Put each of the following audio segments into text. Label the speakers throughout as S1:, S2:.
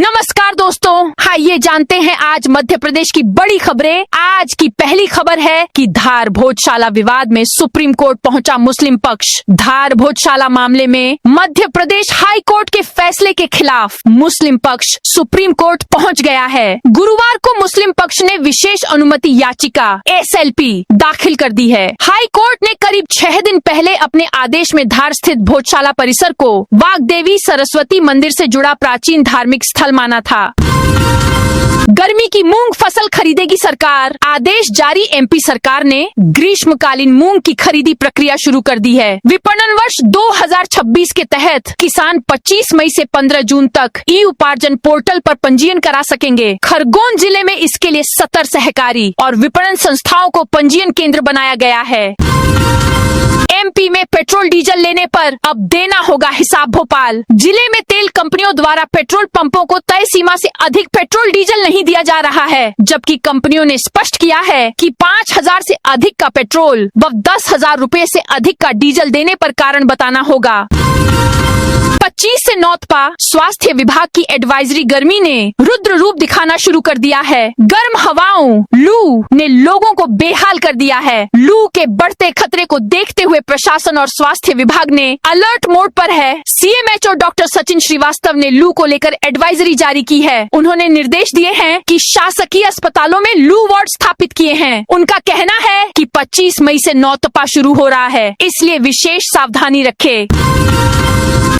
S1: नमस्कार दोस्तों, आइए जानते हैं आज मध्य प्रदेश की बड़ी खबरें। आज की पहली खबर है कि धार भोजशाला विवाद में सुप्रीम कोर्ट पहुंचा मुस्लिम पक्ष। धार भोजशाला मामले में मध्य प्रदेश हाई कोर्ट के फैसले के खिलाफ मुस्लिम पक्ष सुप्रीम कोर्ट पहुंच गया है। गुरुवार को मुस्लिम पक्ष ने विशेष अनुमति याचिका SLP दाखिल कर दी है। हाई कोर्ट ने करीब 6 दिन पहले अपने आदेश में धार स्थित भोजशाला परिसर को वाग्देवी सरस्वती मंदिर से जुड़ा प्राचीन धार्मिक स्थल माना था। गर्मी की मूंग फसल खरीदेगी सरकार। आदेश जारी MP सरकार ने ग्रीष्मकालीन मूंग की खरीदी प्रक्रिया शुरू कर दी है। विपणन वर्ष 2026 के तहत किसान 25 मई से 15 जून तक ई-उपार्जन पोर्टल पर पंजीयन करा सकेंगे। खरगोन जिले में इसके लिए 70 सहकारी और विपणन संस्थाओं को पंजीयन केंद्र बनाया गया है। MP में पेट्रोल डीजल लेने पर अब देना होगा हिसाब। भोपाल जिले में तेल कंपनियों द्वारा पेट्रोल पंपों को तय सीमा से अधिक पेट्रोल डीजल नहीं दिया जा रहा है, जबकि कंपनियों ने स्पष्ट किया है कि 5,000 से अधिक का पेट्रोल व 10,000 रुपए से अधिक का डीजल देने पर कारण बताना होगा। 25 से नौतपा स्वास्थ्य विभाग की एडवाइजरी गर्मी ने रुद्र रूप दिखाना शुरू कर दिया है। गर्म हवाओं लू ने लोगों को बेहाल कर दिया है। लू के बढ़ते खतरे को देखते हुए प्रशासन और स्वास्थ्य विभाग ने अलर्ट मोड पर है। CMHO डॉक्टर सचिन श्रीवास्तव ने लू को लेकर एडवाइजरी जारी की है। उन्होंने निर्देश दिए हैं कि शासकीय अस्पतालों में लू वार्ड स्थापित किए हैं। उनका कहना है कि 25 मई से नौतपा शुरू हो रहा है, इसलिए विशेष सावधानी रखें।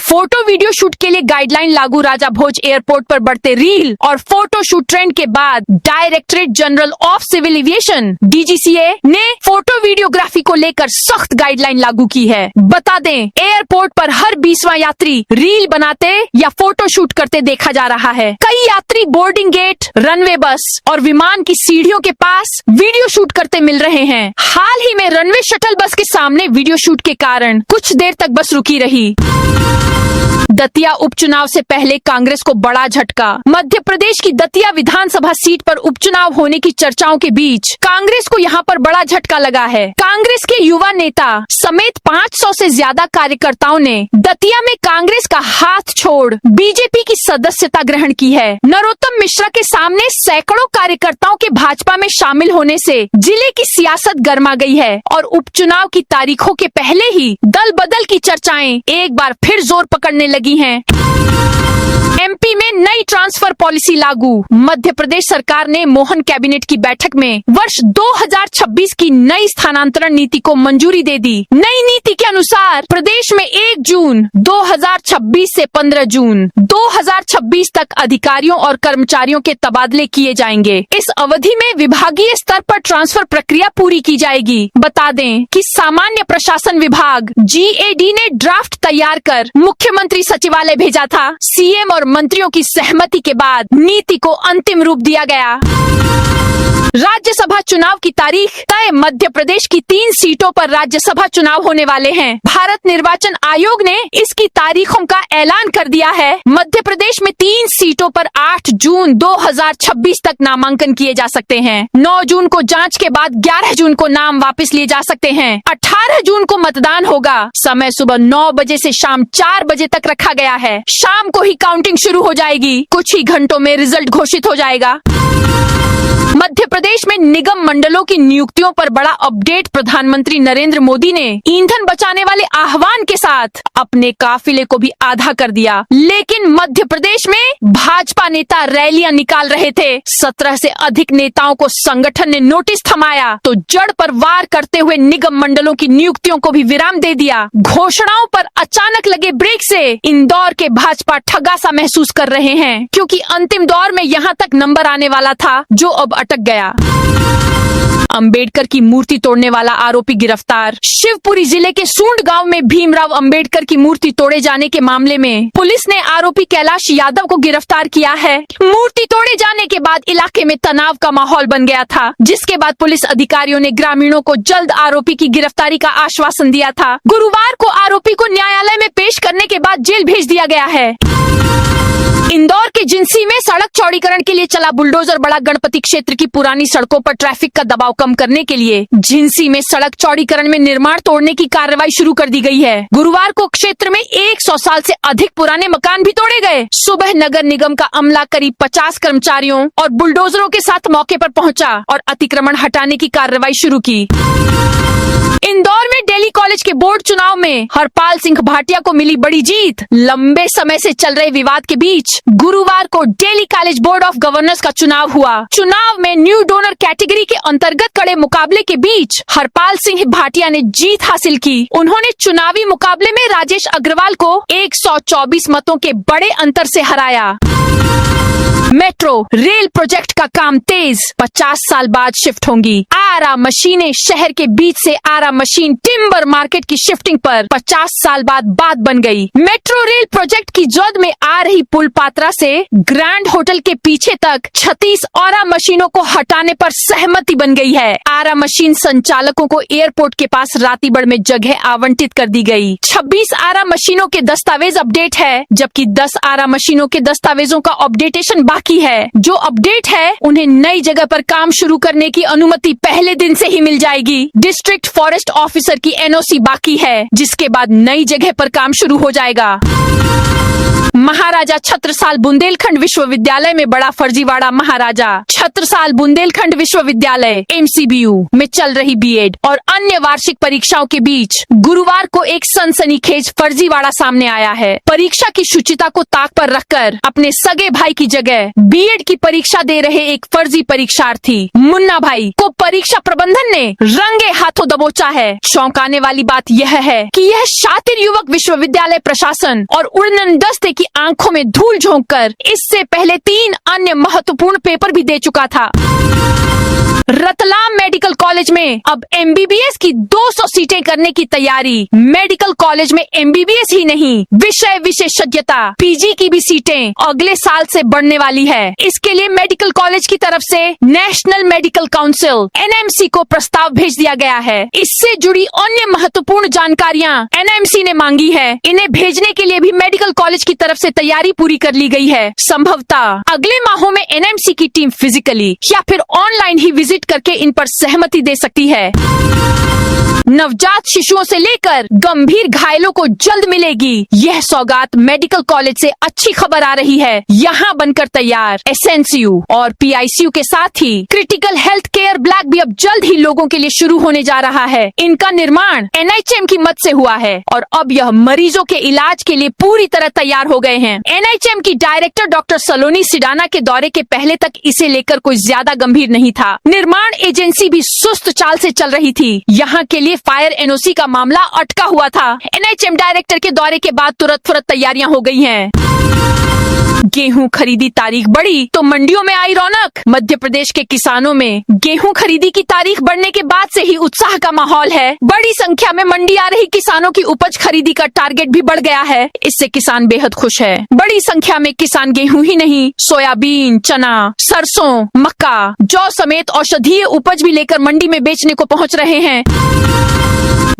S1: फोटो वीडियो शूट के लिए गाइडलाइन लागू। राजा भोज एयरपोर्ट पर बढ़ते रील और फोटो शूट ट्रेंड के बाद directorate general of civil aviation DGCA ने फोटो वीडियोग्राफी को लेकर सख्त गाइडलाइन लागू की है। बता दें, एयरपोर्ट पर हर 20वां यात्री रील बनाते या फोटो शूट करते देखा जा रहा है। कई यात्री बोर्डिंग गेट, रनवे बस और विमान की सीढ़ियों के पास वीडियो शूट करते मिल रहे हैं। हाल ही में रनवे शटल बस के सामने वीडियो शूट के कारण कुछ देर तक बस रुकी रही। दतिया उपचुनाव से पहले कांग्रेस को बड़ा झटका। मध्य प्रदेश की दतिया विधानसभा सीट पर उपचुनाव होने की चर्चाओं के बीच कांग्रेस को यहां पर बड़ा झटका लगा है। कांग्रेस के युवा नेता समेत 500 से ज्यादा कार्यकर्ताओं ने दतिया में कांग्रेस का हाथ छोड़ बीजेपी की सदस्यता ग्रहण की है। नरोत्तम मिश्रा के सामने सैकड़ों कार्यकर्ताओं के भाजपा में शामिल होने से जिले की सियासत गर्मा गई है और उपचुनाव की तारीखों के पहले ही दल बदल की चर्चाएं एक बार फिर जोर पकड़ने लगी हैं। MP में नई ट्रांसफर पॉलिसी लागू। मध्य प्रदेश सरकार ने मोहन कैबिनेट की बैठक में वर्ष 2026 की नई स्थानांतरण नीति को मंजूरी दे दी। नई नीति के अनुसार प्रदेश में 1 जून 2026 से 15 जून 2026 तक अधिकारियों और कर्मचारियों के तबादले किए जाएंगे। इस अवधि में विभागीय स्तर पर ट्रांसफर प्रक्रिया पूरी की जाएगी। बता दें कि सामान्य प्रशासन विभाग GAD ने ड्राफ्ट तैयार कर मुख्यमंत्री सचिवालय भेजा था। CM और मंत्रियों की सहमति के बाद नीति को अंतिम रूप दिया गया। राज्यसभा चुनाव की तारीख तय। मध्य प्रदेश की 3 सीटों पर राज्यसभा चुनाव होने वाले हैं। भारत निर्वाचन आयोग ने इसकी तारीखों का ऐलान कर दिया है। मध्य प्रदेश में 3 सीटों पर 8 जून 2026 तक नामांकन किए जा सकते हैं। 9 जून को जांच के बाद 11 जून को नाम वापस लिए जा सकते हैं। 18 जून को मतदान होगा। समय सुबह 9 बजे से शाम 4 बजे तक रखा गया है। शाम को ही काउंटिंग शुरू हो जाएगी। कुछ ही घंटों में रिजल्ट घोषित हो जाएगा। मध्य प्रदेश में निगम मंडलों की नियुक्तियों पर बड़ा अपडेट। प्रधानमंत्री नरेंद्र मोदी ने ईंधन बचाने वाले आह्वान के साथ अपने काफिले को भी आधा कर दिया, लेकिन मध्य प्रदेश में भाजपा नेता रैलियां निकाल रहे थे। 17 से अधिक नेताओं को संगठन ने नोटिस थमाया तो जड़ पर वार करते हुए निगम मंडलों की नियुक्तियों को भी विराम दे दिया। घोषणाओं पर अचानक लगे ब्रेक से इंदौर के भाजपा ठगा सा महसूस कर रहे हैं, क्योंकि अंतिम दौर में यहां तक नंबर आने वाला था जो अब अटक गया। अंबेडकर की मूर्ति तोड़ने वाला आरोपी गिरफ्तार। शिवपुरी जिले के सूंड गांव में भीमराव अंबेडकर की मूर्ति तोड़े जाने के मामले में पुलिस ने आरोपी कैलाश यादव को गिरफ्तार किया है। मूर्ति तोड़े जाने के बाद इलाके में तनाव का माहौल बन गया था, जिसके बाद पुलिस अधिकारियों ने ग्रामीणों को जल्द आरोपी की गिरफ्तारी का आश्वासन दिया था। गुरुवार को आरोपी को न्यायालय में पेश करने के बाद जेल भेज दिया गया है। इंदौर के जिंसी में सड़क चौड़ीकरण के लिए चला बुलडोजर बड़ा गणपति क्षेत्र की पुरानी पुरानी सड़कों पर ट्रैफिक का दबाव कम करने के लिए झिंसी में सड़क चौड़ीकरण में निर्माण तोड़ने की कार्रवाई शुरू कर दी गई है। गुरुवार को क्षेत्र में 100 साल से अधिक पुराने मकान भी तोड़े गए। सुबह नगर निगम का अमला करीब 50 कर्मचारियों और बुलडोजरों के साथ मौके पर पहुंचा और अतिक्रमण हटाने की कार्रवाई शुरू की। इंदौर में दिल्ली कॉलेज के बोर्ड चुनाव में हरपाल सिंह भाटिया को मिली बड़ी जीत। लंबे समय से चल रहे विवाद के बीच गुरुवार को Delhi college board of governors का चुनाव हुआ। चुनाव में न्यू डोनर कैटेगरी के अंतर्गत कड़े मुकाबले के बीच हरपाल सिंह भाटिया ने जीत हासिल की। उन्होंने चुनावी मुकाबले में राजेश अग्रवाल को 124 मतों के बड़े अंतर से हराया। मेट्रो रेल प्रोजेक्ट का काम तेज, 50 साल बाद शिफ्ट होंगी। आरा मशीनें शहर के बीच से आरा मशीन टिम्बर मार्केट की शिफ्टिंग पर 50 साल बाद बात बन गई। मेट्रो रेल प्रोजेक्ट की जद में आ रही पुल पात्रा से ग्रैंड होटल के पीछे तक 36 आरा मशीनों को हटाने पर सहमति बन गई है। आरा मशीन संचालकों को एयरपोर्ट के पास रातीबड़ में जगह आवंटित कर दी गई। 26 आरा मशीनों के दस्तावेज अपडेट है, जबकि 10 आरा मशीनों के दस्तावेजों का अपडेटेशन बाकी है। जो अपडेट है उन्हें नई जगह पर काम शुरू करने की अनुमति पहले दिन से ही मिल जाएगी। डिस्ट्रिक्ट फॉरेस्ट ऑफिसर की एनओसी बाकी है, जिसके बाद नई जगह पर काम शुरू हो जाएगा। महाराजा छत्रसाल बुंदेलखंड विश्वविद्यालय में बड़ा फर्जीवाड़ा। महाराजा छत्रसाल बुंदेलखंड विश्वविद्यालय MCBU में चल रही बीएड और अन्य वार्षिक परीक्षाओं के बीच गुरुवार को एक सनसनीखेज फर्जीवाड़ा सामने आया है। परीक्षा की शुचिता को ताक पर रखकर अपने सगे भाई की जगह बीएड की परीक्षा दे रहे एक फर्जी परीक्षार्थी मुन्ना भाई को परीक्षा प्रबंधन ने रंगे हाथों दबोचा है। चौंकाने वाली बात यह है कि यह शातिर युवक विश्वविद्यालय प्रशासन और उड़नन दस्ते की आंखों में धूल झोंककर इससे पहले 3 अन्य महत्वपूर्ण पेपर भी दे चुका था। रतलाम मेडिकल कॉलेज में अब MBBS की 200 सीटें करने की तैयारी। मेडिकल कॉलेज में MBBS ही नहीं, विषय विशेषज्ञता PG की भी सीटें अगले साल से बढ़ने वाली है। इसके लिए मेडिकल कॉलेज की तरफ से नेशनल मेडिकल काउंसिल NMC को प्रस्ताव भेज दिया गया है। इससे जुड़ी अन्य महत्वपूर्ण जानकारियां NMC ने मांगी है। इन्हें भेजने के लिए भी मेडिकल कॉलेज की तरफ से तैयारी पूरी कर ली गई है। संभवतः अगले माहों में NMC की टीम फिजिकली या फिर ऑनलाइन ही विजिट करके इन पर सहमति दे सकती है। नवजात शिशुओं से लेकर गंभीर घायलों को जल्द मिलेगी यह सौगात। मेडिकल कॉलेज से अच्छी खबर आ रही है। यहाँ बनकर तैयार SNCU और PICU के साथ ही क्रिटिकल हेल्थ केयर ब्लॉक भी अब जल्द ही लोगों के लिए शुरू होने जा रहा है। इनका निर्माण NHM की मदद से हुआ है और अब यह मरीजों के इलाज के लिए पूरी तरह तैयार हो गए हैं। NHM की डायरेक्टर डॉक्टर सलोनी सिडाना के दौरे के पहले तक इसे लेकर कोई ज्यादा गंभीर नहीं था। निर्माण एजेंसी भी सुस्त चाल से चल रही थी। यहाँ के लिए फायर NOC का मामला अटका हुआ था। NHM डायरेक्टर के दौरे के बाद तुरंत तैयारियां हो गई हैं। गेहूं खरीदी तारीख बढ़ी तो मंडियों में आई रौनक। मध्य प्रदेश के किसानों में गेहूं खरीदी की तारीख बढ़ने के बाद से ही उत्साह का माहौल है। बड़ी संख्या में मंडी आ रही किसानों की उपज खरीदी का टारगेट भी बढ़ गया है। इससे किसान बेहद खुश है। बड़ी संख्या में किसान गेहूं ही नहीं, सोयाबीन, चना, सरसों, मक्का, जौ समेत औषधीय उपज भी लेकर मंडी में बेचने को पहुँच रहे हैं।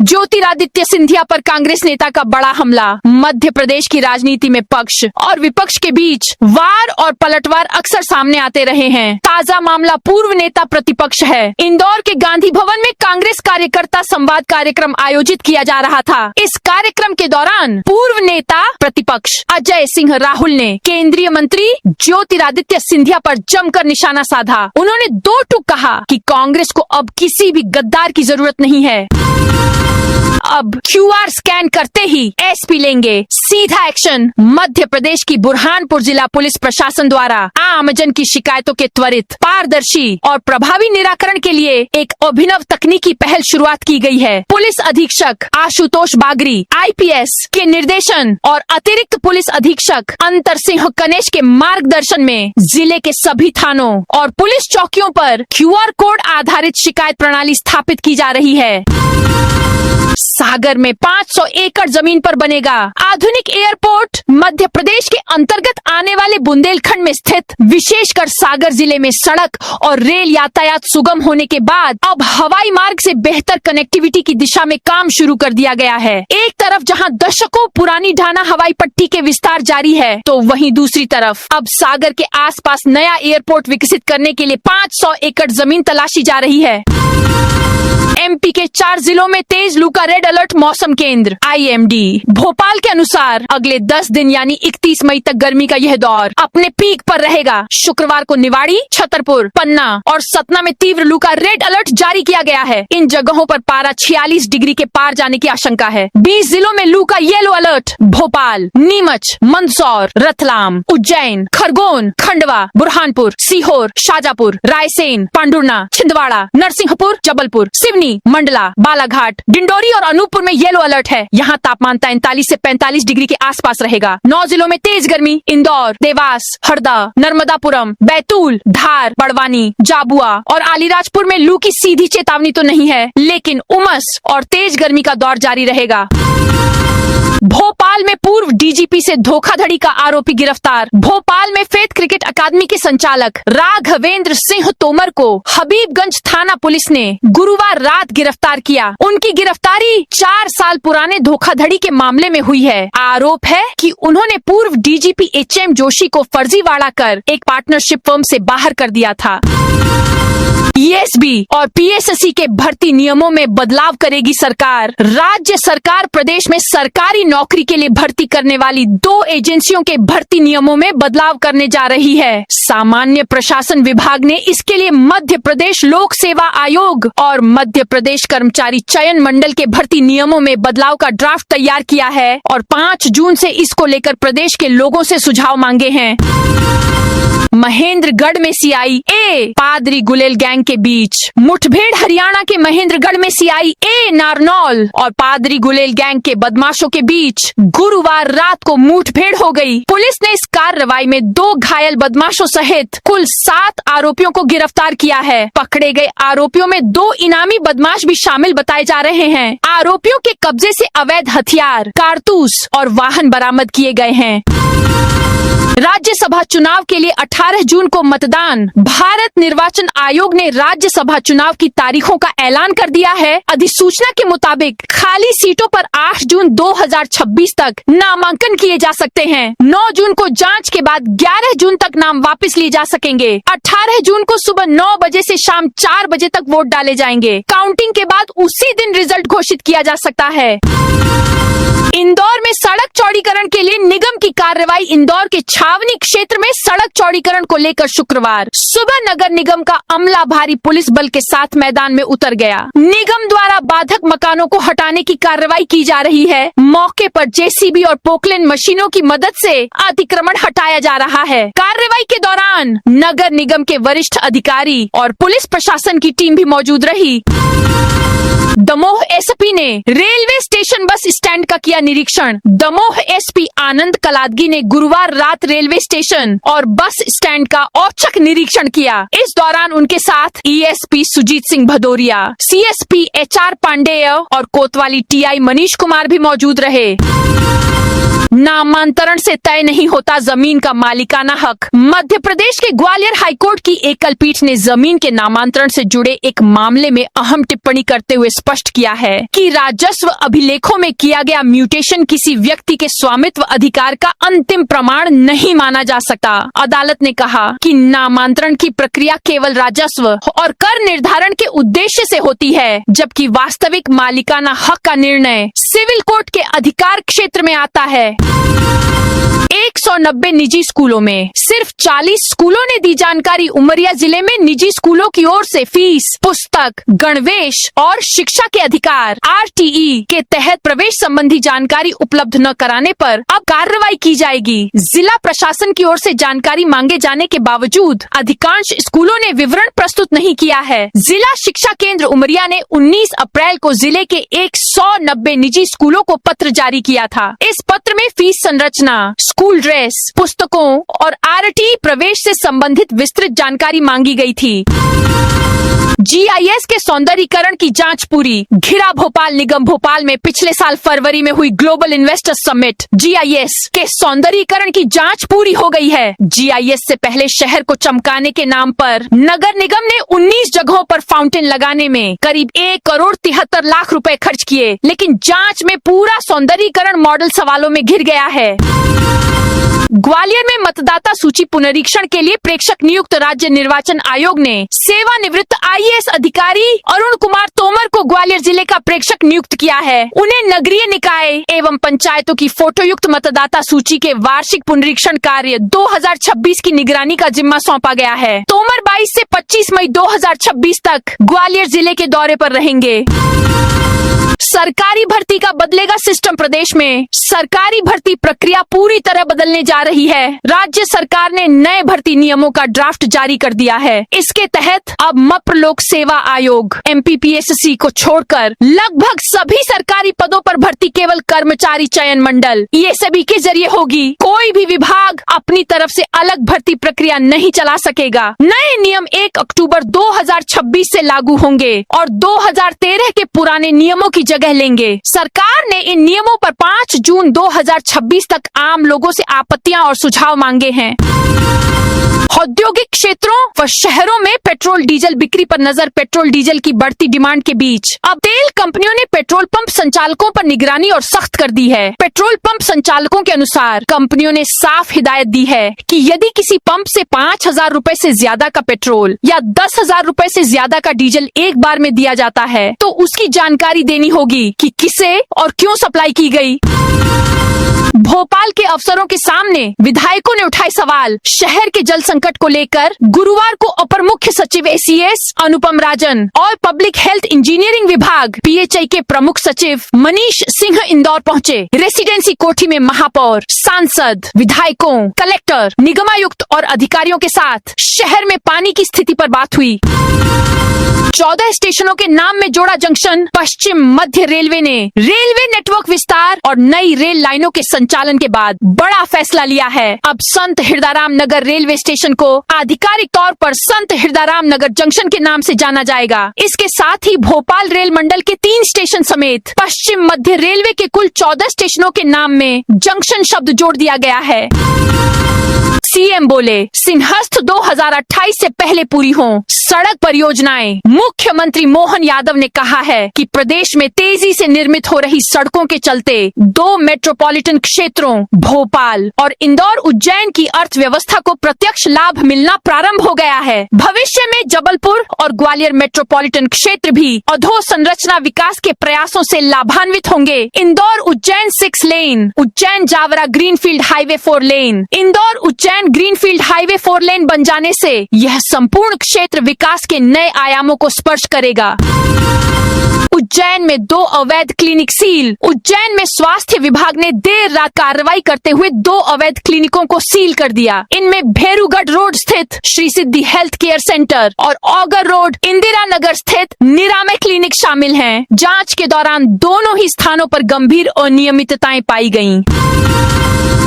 S1: ज्योतिरादित्य सिंधिया पर कांग्रेस नेता का बड़ा हमला। मध्य प्रदेश की राजनीति में पक्ष और विपक्ष के बीच वार और पलटवार अक्सर सामने आते रहे हैं। ताजा मामला पूर्व नेता प्रतिपक्ष है। इंदौर के गांधी भवन में कांग्रेस कार्यकर्ता संवाद कार्यक्रम आयोजित किया जा रहा था। इस कार्यक्रम के दौरान पूर्व नेता प्रतिपक्ष अजय सिंह राहुल ने केंद्रीय मंत्री ज्योतिरादित्य सिंधिया पर जमकर निशाना साधा। उन्होंने 2 टूक कहा कि कांग्रेस को अब किसी भी गद्दार की जरूरत नहीं है। अब QR स्कैन करते ही SP लेंगे सीधा एक्शन। मध्य प्रदेश की बुरहानपुर जिला पुलिस प्रशासन द्वारा आमजन की शिकायतों के त्वरित, पारदर्शी और प्रभावी निराकरण के लिए एक अभिनव तकनीकी पहल शुरुआत की गई है। पुलिस अधीक्षक आशुतोष बागरी IPS के निर्देशन और अतिरिक्त पुलिस अधीक्षक अंतर सिंह कनेश के मार्गदर्शन में जिले के सभी थानों और पुलिस चौकियों पर QR कोड आधारित शिकायत प्रणाली स्थापित की जा रही है। सागर में 500 एकड़ जमीन पर बनेगा आधुनिक एयरपोर्ट। मध्य प्रदेश के अंतर्गत आने वाले बुंदेलखंड में स्थित विशेषकर सागर जिले में सड़क और रेल यातायात सुगम होने के बाद अब हवाई मार्ग से बेहतर कनेक्टिविटी की दिशा में काम शुरू कर दिया गया है। एक तरफ जहां दशकों पुरानी ढाना हवाई पट्टी के विस्तार जारी है, तो वहीं दूसरी तरफ अब सागर के आसपास नया एयरपोर्ट विकसित करने के लिए 500 एकड़ जमीन तलाशी जा रही है। एमपी के 4 जिलों में तेज लू का रेड अलर्ट मौसम केंद्र IMD भोपाल के अनुसार अगले 10 दिन यानी 31 मई तक गर्मी का यह दौर अपने पीक पर रहेगा। शुक्रवार को निवाड़ी, छतरपुर, पन्ना और सतना में तीव्र लू का रेड अलर्ट जारी किया गया है। इन जगहों पर पारा 46 डिग्री के पार जाने की आशंका है। 20 जिलों में लू का येलो अलर्ट भोपाल, नीमच, मंदसौर, रतलाम, उज्जैन, खरगोन, खंडवा, बुरहानपुर, सीहोर, शाजापुर, रायसेन, पांडुर्ना, छिंदवाड़ा, नरसिंहपुर, जबलपुर, सिवनी, मंडला, बालाघाट, डिंडोरी और अनूपपुर में येलो अलर्ट है। यहाँ तापमान 43 से 45 डिग्री के आसपास रहेगा। 9 जिलों में तेज गर्मी इंदौर, देवास, हरदा, नर्मदापुरम, बैतूल, धार, बड़वानी, जाबुआ और अलीराजपुर में लू की सीधी चेतावनी तो नहीं है, लेकिन उमस और तेज गर्मी का दौर जारी रहेगा। भोपाल में पूर्व DGP से धोखाधड़ी का आरोपी गिरफ्तार। भोपाल में फेथ क्रिकेट अकादमी के संचालक राघवेंद्र सिंह तोमर को हबीबगंज थाना पुलिस ने गुरुवार रात गिरफ्तार किया। उनकी गिरफ्तारी 4 साल पुराने धोखाधड़ी के मामले में हुई है। आरोप है कि उन्होंने पूर्व DGP HM जोशी को फर्जीवाड़ा कर एक पार्टनरशिप फर्म से बाहर कर दिया था। ESB और PSSC के भर्ती नियमों में बदलाव करेगी सरकार। राज्य सरकार प्रदेश में सरकारी नौकरी के लिए भर्ती करने वाली 2 एजेंसियों के भर्ती नियमों में बदलाव करने जा रही है। सामान्य प्रशासन विभाग ने इसके लिए मध्य प्रदेश लोक सेवा आयोग और मध्य प्रदेश कर्मचारी चयन मंडल के भर्ती नियमों में बदलाव का ड्राफ्ट तैयार किया है और 5 जून से इसको लेकर प्रदेश के लोगों से सुझाव मांगे हैं। महेंद्रगढ़ में CIA पादरी गुलेल गैंग के बीच मुठभेड़। हरियाणा के महेंद्रगढ़ में CIA नारनौल और पादरी गुलेल गैंग के बदमाशों के बीच गुरुवार रात को मुठभेड़ हो गई। पुलिस ने इस कार्रवाई में 2 घायल बदमाशों सहित कुल 7 आरोपियों को गिरफ्तार किया है। पकड़े गए आरोपियों में 2 इनामी बदमाश भी शामिल बताए जा रहे हैं। आरोपियों के कब्जे से अवैध हथियार, कारतूस और वाहन बरामद किए गए हैं। राज्यसभा चुनाव के लिए 18 जून को मतदान। भारत निर्वाचन आयोग ने राज्यसभा चुनाव की तारीखों का ऐलान कर दिया है। अधिसूचना के मुताबिक खाली सीटों पर 8 जून 2026 तक नामांकन किए जा सकते हैं। 9 जून को जांच के बाद 11 जून तक नाम वापस लिए जा सकेंगे। 18 जून को सुबह 9 बजे से शाम 4 बजे तक वोट डाले जाएंगे। काउंटिंग के बाद उसी दिन रिजल्ट घोषित किया जा सकता है। इंदौर में सड़क चौड़ीकरण के लिए निगम की कार्रवाई। इंदौर के छावनी क्षेत्र में सड़क चौड़ीकरण को लेकर शुक्रवार सुबह नगर निगम का अमला भारी पुलिस बल के साथ मैदान में उतर गया। निगम द्वारा बाधक मकानों को हटाने की कार्रवाई की जा रही है। मौके पर JCB और पोकलेन मशीनों की मदद से अतिक्रमण हटाया जा रहा है। कार्रवाई के दौरान नगर निगम के वरिष्ठ अधिकारी और पुलिस प्रशासन की टीम भी मौजूद रही। दमोह SP ने रेलवे स्टेशन बस स्टैंड का किया निरीक्षण। दमोह SP आनंद कलादगी ने गुरुवार रात रेलवे स्टेशन और बस स्टैंड का औचक निरीक्षण किया। इस दौरान उनके साथ ESP Sujit Singh Bhadauria, CSP HR Pandey और कोतवाली TI मनीष कुमार भी मौजूद रहे। नामांतरण से तय नहीं होता जमीन का मालिकाना हक। मध्य प्रदेश के ग्वालियर हाईकोर्ट की एकल पीठ ने जमीन के नामांतरण से जुड़े एक मामले में अहम टिप्पणी करते हुए स्पष्ट किया है कि राजस्व अभिलेखों में किया गया म्यूटेशन किसी व्यक्ति के स्वामित्व अधिकार का अंतिम प्रमाण नहीं माना जा सकता। अदालत ने कहा कि नामांतरण की प्रक्रिया केवल राजस्व और कर निर्धारण के उद्देश्य से होती है, जबकि वास्तविक मालिकाना हक का निर्णय सिविल कोर्ट के अधिकार क्षेत्र में आता है। 190 निजी स्कूलों में सिर्फ 40 स्कूलों ने दी जानकारी। उमरिया जिले में निजी स्कूलों की ओर से फीस, पुस्तक, गणवेश और शिक्षा के अधिकार RTE के तहत प्रवेश संबंधी जानकारी उपलब्ध न कराने पर अब कार्रवाई की जाएगी। जिला प्रशासन की ओर से जानकारी मांगे जाने के बावजूद अधिकांश स्कूलों ने विवरण प्रस्तुत नहीं किया है। जिला शिक्षा केंद्र उमरिया ने 19 अप्रैल को जिले के 190 निजी स्कूलों को पत्र जारी किया था। इस पत्र में फीस संरचना, स्कूल ड्रेस, पुस्तकों और RTE प्रवेश से संबंधित विस्तृत जानकारी मांगी गई थी। GIS के सौंदर्यीकरण की जांच पूरी। घिरा भोपाल निगम। भोपाल में पिछले साल फरवरी में हुई ग्लोबल इन्वेस्टर्स समिट GIS के सौंदर्यीकरण की जांच पूरी हो गई है। GIS से पहले शहर को चमकाने के नाम पर नगर निगम ने 19 जगहों पर फाउंटेन लगाने में करीब 1,73,00,000 रुपए खर्च किए, लेकिन जांच में पूरा सौंदर्यीकरण मॉडल सवालों में घिर गया है। ग्वालियर में मतदाता सूची पुनरीक्षण के लिए प्रेक्षक नियुक्त। राज्य निर्वाचन आयोग ने सेवानिवृत्त IAS अधिकारी अरुण कुमार तोमर को ग्वालियर जिले का प्रेक्षक नियुक्त किया है। उन्हें नगरीय निकाय एवं पंचायतों की फोटोयुक्त मतदाता सूची के वार्षिक पुनरीक्षण कार्य 2026 की निगरानी का जिम्मा सौंपा गया है। तोमर 22 से 25 मई 2026 तक ग्वालियर जिले के दौरे पर रहेंगे। सरकारी भर्ती का बदलेगा सिस्टम। प्रदेश में सरकारी भर्ती प्रक्रिया पूरी तरह बदलने जा रही है। राज्य सरकार ने नए भर्ती नियमों का ड्राफ्ट जारी कर दिया है। इसके तहत अब मप्र लोक सेवा आयोग MPPSC को छोड़कर लगभग सभी सरकारी पदों पर भर्ती केवल कर्मचारी चयन मंडल ESAB के जरिए होगी। कोई भी विभाग अपनी तरफ से अलग भर्ती प्रक्रिया नहीं चला सकेगा। नए नियम 1 अक्टूबर 2026 से लागू होंगे और 2013 के पुराने नियमों की जगह लेंगे। सरकार ने इन नियमों पर 5 जून 2026 तक आम लोगों से आपत्तियां और सुझाव मांगे हैं। औद्योगिक क्षेत्रों व शहरों में पेट्रोल डीजल बिक्री पर नजर। पेट्रोल डीजल की बढ़ती डिमांड के बीच अब तेल कंपनियों ने पेट्रोल पंप संचालकों पर निगरानी और सख्त कर दी है। पेट्रोल पंप संचालकों के अनुसार कंपनियों ने साफ हिदायत दी है कि यदि किसी पंप से 5,000 रुपए से ज्यादा का पेट्रोल या 10,000 रुपए से ज्यादा का डीजल एक बार में दिया जाता है तो उसकी जानकारी देनी होगी कि किसे और क्यों सप्लाई की गई। भोपाल के अफसरों के सामने विधायकों ने उठाए सवाल। शहर के जल संकट को लेकर गुरुवार को अपर मुख्य सचिव ACS अनुपम राजन और पब्लिक हेल्थ इंजीनियरिंग विभाग PHI के प्रमुख सचिव मनीष सिंह इंदौर पहुंचे। रेसिडेंसी कोठी में महापौर, सांसद, विधायकों, कलेक्टर, निगमायुक्त और अधिकारियों के साथ शहर में पानी की स्थिति पर बात हुई। 14 स्टेशनों के नाम में जोड़ा जंक्शन। पश्चिम मध्य रेलवे ने रेलवे नेटवर्क विस्तार और नई रेल लाइनों के संचालन के बाद बड़ा फैसला लिया है। अब संत हिरदाराम नगर रेलवे स्टेशन को आधिकारिक तौर पर संत हिरदाराम नगर जंक्शन के नाम से जाना जाएगा। इसके साथ ही भोपाल रेल मंडल के 3 स्टेशन समेत पश्चिम मध्य रेलवे के कुल 14 स्टेशनों के नाम में जंक्शन शब्द जोड़ दिया गया है। CM बोले सिंहस्थ 2028 से पहले पूरी हों सड़क परियोजनाएं। मुख्यमंत्री मोहन यादव ने कहा है कि प्रदेश में तेजी से निर्मित हो रही सड़कों के चलते 2 मेट्रोपॉलिटन क्षेत्रों भोपाल और इंदौर उज्जैन की अर्थव्यवस्था को प्रत्यक्ष लाभ मिलना प्रारंभ हो गया है। भविष्य में जबलपुर और ग्वालियर मेट्रोपॉलिटन क्षेत्र भी अधोसंरचना विकास के प्रयासों से लाभान्वित होंगे। इंदौर उज्जैन 6 लेन, उज्जैन जावरा ग्रीनफील्ड हाईवे 4 लेन, इंदौर उज्जैन ग्रीनफील्ड हाईवे 4 लेन बन जाने से यह संपूर्ण क्षेत्र विकास के नए आयामों को स्पर्श करेगा। उज्जैन में 2 अवैध क्लिनिक सील। उज्जैन में स्वास्थ्य विभाग ने देर रात कार्रवाई करते हुए 2 अवैध क्लिनिकों को सील कर दिया। इनमें भेरूगढ़ रोड स्थित श्री सिद्धि हेल्थ केयर सेंटर और औगर रोड इंदिरा नगर स्थित निरामय क्लिनिक शामिल हैं। जांच के दौरान दोनों ही स्थानों पर गंभीर अनियमितताएं पाई गयीं।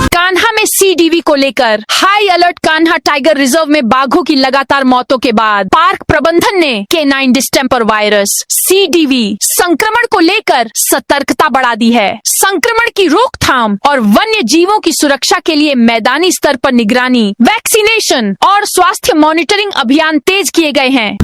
S1: कान्हा में CDV को लेकर high alert. Kanha tiger reserve में बाघों की लगातार मौतों के बाद पार्क प्रबंधन ने कैनाइन डिस्टेंपर वायरस CDV संक्रमण को लेकर सतर्कता बढ़ा दी है। संक्रमण की रोकथाम और वन्य जीवों की सुरक्षा के लिए मैदानी स्तर पर निगरानी, वैक्सीनेशन और स्वास्थ्य मॉनिटरिंग अभियान तेज किए गए हैं।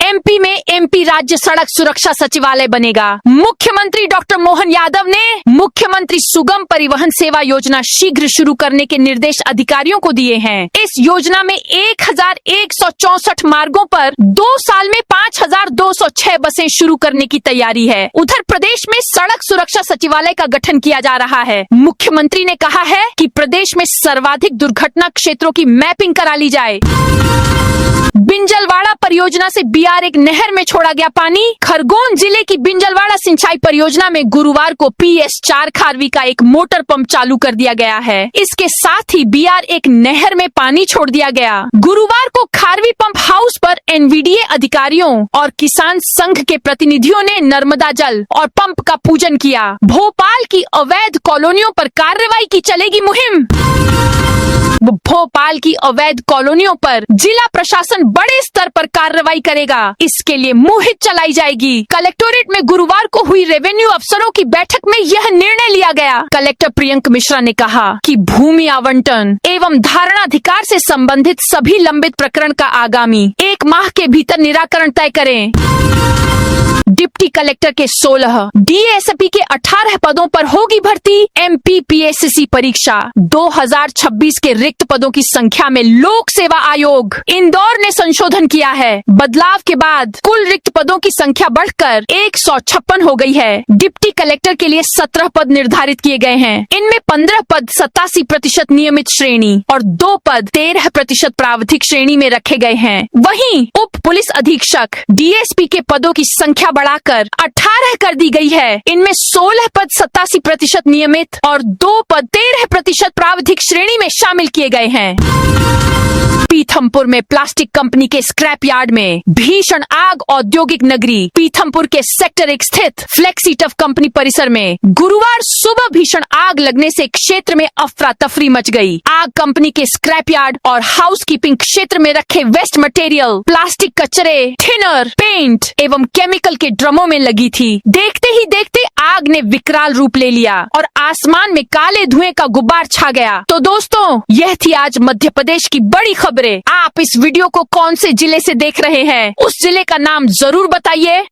S1: MP में MP राज्य सड़क सुरक्षा सचिवालय बनेगा। मुख्यमंत्री डॉक्टर मोहन यादव ने मुख्यमंत्री सुगम परिवहन सेवा योजना शीघ्र शुरू करने के निर्देश अधिकारियों को दिए हैं। इस योजना में 1164 मार्गों पर 2 साल में 5206 बसें शुरू करने की तैयारी है। उधर प्रदेश में सड़क सुरक्षा सचिवालय का गठन किया जा रहा है। मुख्यमंत्री ने कहा है कि प्रदेश में सर्वाधिक दुर्घटना क्षेत्रों की मैपिंग करा ली जाए। बिंजलवाड़ा परियोजना से BR1 नहर में छोड़ा गया पानी। खरगोन जिले की बिंजलवाड़ा सिंचाई परियोजना में गुरुवार को PS4 खारवी का एक मोटर पंप चालू कर दिया गया है। इसके साथ ही BR1 नहर में पानी छोड़ दिया गया। गुरुवार को धारवी पंप हाउस पर एनवीडीए अधिकारियों और किसान संघ के प्रतिनिधियों ने नर्मदा जल और पंप का पूजन किया। भोपाल की अवैध कॉलोनियों पर कार्रवाई की चलेगी मुहिम। भोपाल की अवैध कॉलोनियों पर जिला प्रशासन बड़े स्तर पर कार्रवाई करेगा। इसके लिए मुहिम चलाई जाएगी। कलेक्टोरेट में गुरुवार को हुई रेवेन्यू अफसरों की बैठक में यह निर्णय लिया गया। कलेक्टर प्रियंक मिश्रा ने कहा कि भूमि आवंटन एवं धारणाधिकार से संबंधित सभी लंबित प्रकरण का आगामी 1 माह के भीतर निराकरण तय करें। डिप्टी कलेक्टर के 16, डीएसपी के 18 पदों पर होगी भर्ती। एमपीपीएससी परीक्षा 2026 के रिक्त पदों की संख्या में लोक सेवा आयोग इंदौर ने संशोधन किया है। बदलाव के बाद कुल रिक्त पदों की संख्या बढ़कर 156 हो गई है। डिप्टी कलेक्टर के लिए 17 पद निर्धारित किए गए हैं। इनमें 15 पद 87% नियमित श्रेणी और 2 पद 13% प्रावधिक श्रेणी में रखे गए हैं। वहीं उप पुलिस अधीक्षक डीएसपी के पदों की संख्या बढ़ाकर 18 कर दी गई है। इनमें 16 पद 87% नियमित और 2 पद 13% प्रावधिक श्रेणी में शामिल किए गए हैं। पीथमपुर में प्लास्टिक कंपनी के स्क्रैप यार्ड में भीषण आग। औद्योगिक नगरी पीथमपुर के सेक्टर 1 स्थित फ्लेक्सी टफ कंपनी परिसर में गुरुवार सुबह भीषण आग लगने से क्षेत्र में अफरा तफरी मच गई। आग कंपनी के स्क्रैप यार्ड और हाउसकीपिंग क्षेत्र में रखे वेस्ट मटेरियल, प्लास्टिक कचरे, थिनर, पेंट एवं केमिकल के ड्रमों में लगी थी। देखते ही देखते आग ने विकराल रूप ले लिया और आसमान में काले धुएं का गुब्बार छा गया। तो दोस्तों, यह थी आज मध्य प्रदेश की बड़ी खबरें। आप इस वीडियो को कौन से जिले से देख रहे हैं, उस जिले का नाम जरूर बताइए।